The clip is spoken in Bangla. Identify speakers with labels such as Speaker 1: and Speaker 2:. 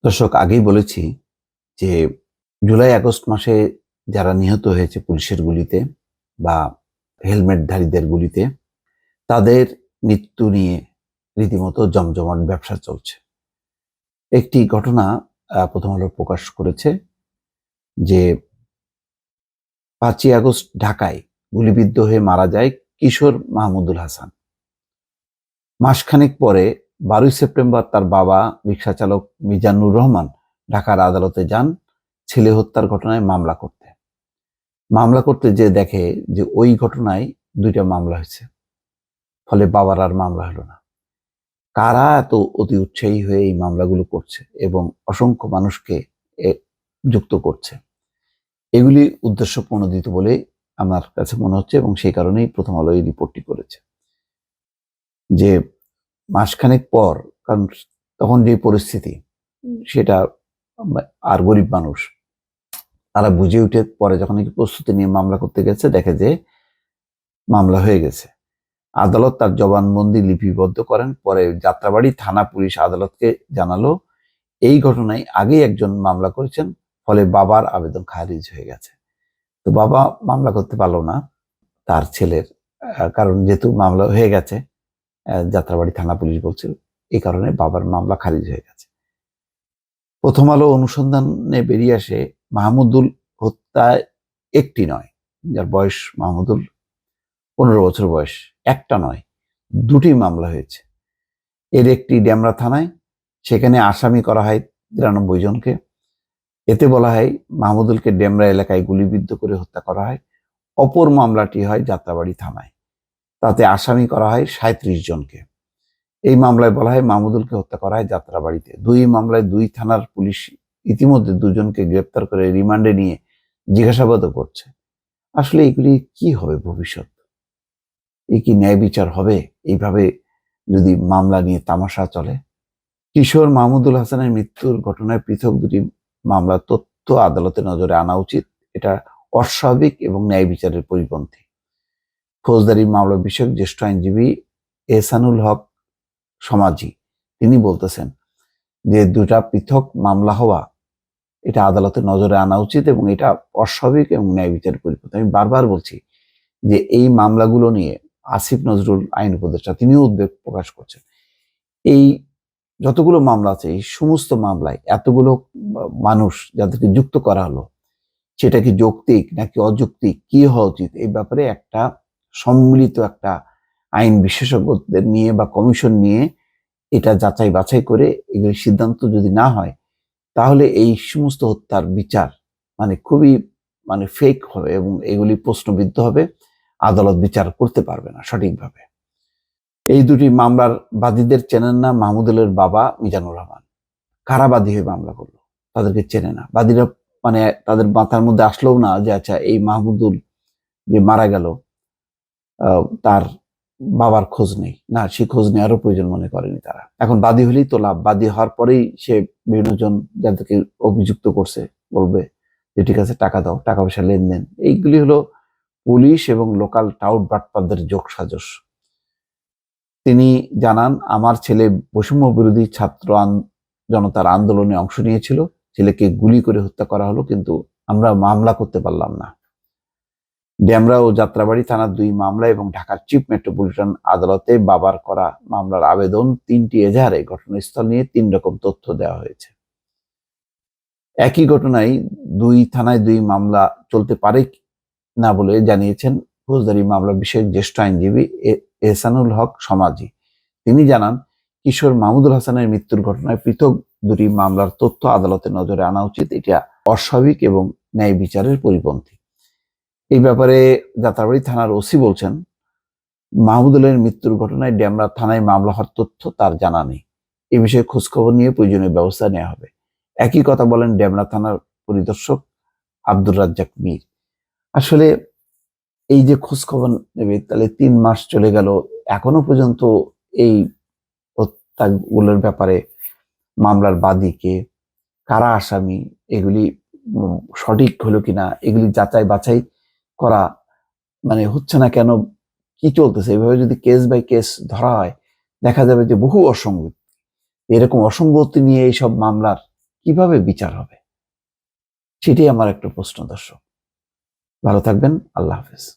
Speaker 1: দর্শক, আগেই বলেছি যে জুলাই আগস্ট মাসে যারা নিহত হয়েছে পুলিশের গুলিতে বা হেলমেটধারীদের গুলিতে, তাদের মৃত্যু নিয়ে রীতিমতো জমজমাট ব্যবসা চলছে। একটি ঘটনা প্রথম আলো প্রকাশ করেছে যে ৫ই আগস্ট ঢাকায় গুলিবিদ্ধ হয়ে মারা যায় কিশোর মাহমুদুল হাসান। মাসখানেক পরে ১২ই সেপ্টেম্বর তার বাবা রিকশা চালক মিজানুর রহমান ঢাকার আদালতে যান ছেলে হত্যার ঘটনায় মামলা করতে যে দেখে যে ওই ঘটনায় ২টা মামলা হয়েছে। ফলে বাবার আর মামলা হলো না। কারা এত অতি উৎসাহী হয়ে এই মামলাগুলো করছে এবং অসংখ্য মানুষকে যুক্ত করছে, এগুলি উদ্দেশ্যপ্রণোদিত বলে আমার কাছে মনে হচ্ছে এবং সেই কারণেই প্রথম আলো এই রিপোর্টটি করেছে যে মাসখানেক পর, কারণ তখন যে পরিস্থিতি সেটা আর গরিব মানুষ তারা বুঝে উঠে পরে যখন প্রস্তুতি নিয়ে মামলা করতে গেছে দেখে যে মামলা হয়ে গেছে। আদালত তার জবানবন্দি লিপিবদ্ধ করেন। পরে যাত্রাবাড়ি থানা পুলিশ আদালতকে জানালো এই ঘটনায় আগেই একজন মামলা করেছেন, ফলে বাবার আবেদন খারিজ হয়ে গেছে। তো বাবা মামলা করতে পারলো না তার ছেলের, কারণ যেহেতু মামলা হয়ে গেছে, যাত্রাবাড়ি থানা পুলিশ বলছে এই কারণে বাবার মামলা খারিজ হয়ে গেছে। প্রথম আলো অনুসন্ধানে বেরিয়ে আসে মাহমুদুল হত্যায় একটি নয়, যার বয়স মাহমুদুল ১৫ বছর বয়স, একটা নয়, দুটি মামলা হয়েছে। এর একটি ডেমরা থানায়, সেখানে আসামি করা হয় ৯৩ জনকে। এতে বলা হয় মাহমুদুলকে ডেমরা এলাকায় গুলিবিদ্ধ করে হত্যা করা হয়। অপর মামলাটি হয় যাত্রাবাড়ি থানায়, তাতে আসামি করা হয় ৩৭ জনকে। এই মামলায় বলা হয় মাহমুদুলকে হত্যা করা হয় যাত্রাবাড়িতে। দুই মামলায় দুই থানার পুলিশ ইতিমধ্যে দুজনকে গ্রেপ্তার করে রিমান্ডে নিয়ে জিজ্ঞাসাবাদও করছে। আসলে এগুলি কি হবে ভবিষ্যৎ? এই কি ন্যায় বিচার হবে এইভাবে যদি মামলা নিয়ে তামাশা চলে? কিশোর মাহমুদুল হাসানের মৃত্যুর ঘটনায় পৃথক দুটি মামলার তথ্য আদালতের নজরে আনা উচিত। এটা অস্বাভাবিক এবং ন্যায় বিচারের পরিপন্থী। ফৌজদারি মামলা বিষয়ক জ্যেষ্ঠ আইনজীবী এহসানুল হক সমাজি তিনি বলতেছেন যে দুটা পৃথক মামলা হওয়া এটা আদালতের নজরে আনা উচিত এবং এটা অস্বাভাবিক এবং ন্যায় বিচারের পরিপন্থী। আমি বারবার বলছি যে এই মামলাগুলো নিয়ে আসিফ নজরুল আইন উপদেষ্টা তিনিও উদ্বেগ প্রকাশ করছেন। এই যতগুলো মামলা আছে এই সমস্ত মামলায় এতগুলো মানুষ যাদেরকে যুক্ত করা হলো, সেটা কি যৌক্তিক নাকি অযৌক্তিক, কি হওয়া উচিত, এই ব্যাপারে একটা সম্মিলিত একটা আইন বিশেষজ্ঞদের নিয়ে বা কমিশন নিয়ে এটা যাচাই বাছাই করে এগুলি সিদ্ধান্ত যদি না হয়, তাহলে এই সমস্ত হত্যার বিচার খুবই ফেক হবে এবং এগুলি প্রশ্নবিদ্ধ হবে। আদালত বিচার করতে পারবে না সঠিকভাবে। এই দুটি মামলার বাদীদের চেনেন না মাহমুদুলের বাবা মিজানুর রহমান। কারা বাদী হয়ে মামলা করলো তাদেরকে চেনে না বাদীরা, তাদের মাথার মধ্যে আসলেও না যে আচ্ছা এই মাহমুদুল যে মারা গেল তার বাবার খোঁজ নেই, না সে খোঁজ নেওয়ারও প্রয়োজন মনে করেনি তারা। এখন বাদী হলেই তো লাভ, বাদী হওয়ার পরেই সে বিভিন্ন জন যাদেরকে অভিযুক্ত করছে বলবে যে ঠিক আছে টাকা দাও, টাকা পয়সা লেনদেন। এইগুলি হলো পুলিশ এবং লোকাল টাউট বাটপারদের যোগ সাজস। তিনি জানান আমার ছেলে বৈষম্য বিরোধী ছাত্র জনতার আন্দোলনে অংশ নিয়েছিল, ছেলেকে গুলি করে হত্যা করা হলো, কিন্তু আমরা মামলা করতে পারলাম না। ডেমরা ও যাত্রাবাড়ি থানার দুই মামলা এবং ঢাকার চিফ মেট্রোপলিটন আদালতে বাবার করা মামলার আবেদন ৩টি এজাহারে ঘটনাস্থল নিয়ে ৩ রকম তথ্য দেওয়া হয়েছে। একই ঘটনায় দুই থানায় দুই মামলা চলতে পারে না বলে জানিয়েছেন ফৌজদারি মামলা বিষয়ক জ্যেষ্ঠ আইনজীবী এহসানুল হক সমাজি। তিনি জানান কিশোর মাহমুদুল হাসানের মৃত্যুর ঘটনায় পৃথক দুটি মামলার তথ্য আদালতের নজরে আনা উচিত, এটা অস্বাভাবিক এবং ন্যায় বিচারের পরিপন্থী। এই ব্যাপারে যাত্রাবাড়ি থানার ওসি বলছেন মাহমুদুলের মৃত্যুর ঘটনায় ডেমরা থানায় মামলা হওয়ার তথ্য তার জানা নেই, এ বিষয়ে খোঁজখবর নিয়ে প্রয়োজনীয় ব্যবস্থা নেওয়া হবে। একই কথা বলেন ডেমরা থানার পরিদর্শক আব্দুর রাজ্জাক মীর। আসলে এই যে খোঁজখবর নেবে, তাহলে ৩ মাস চলে গেল, এখনো পর্যন্ত এই হত্যাগুলোর ব্যাপারে মামলার বাদীকে, কারা আসামি, এগুলি সঠিক হলো কিনা, এগুলি যাচাই বাছাই করা হচ্ছে না কেন, কি চলতেছে? এভাবে যদি কেস বাই কেস ধরা হয় দেখা যাবে যে বহু অসঙ্গতি, এরকম অসঙ্গতি নিয়ে এইসব মামলার কিভাবে বিচার হবে? সেটাই আমার একটা প্রশ্ন, দর্শক। ভালো থাকবেন। আল্লাহ হাফেজ।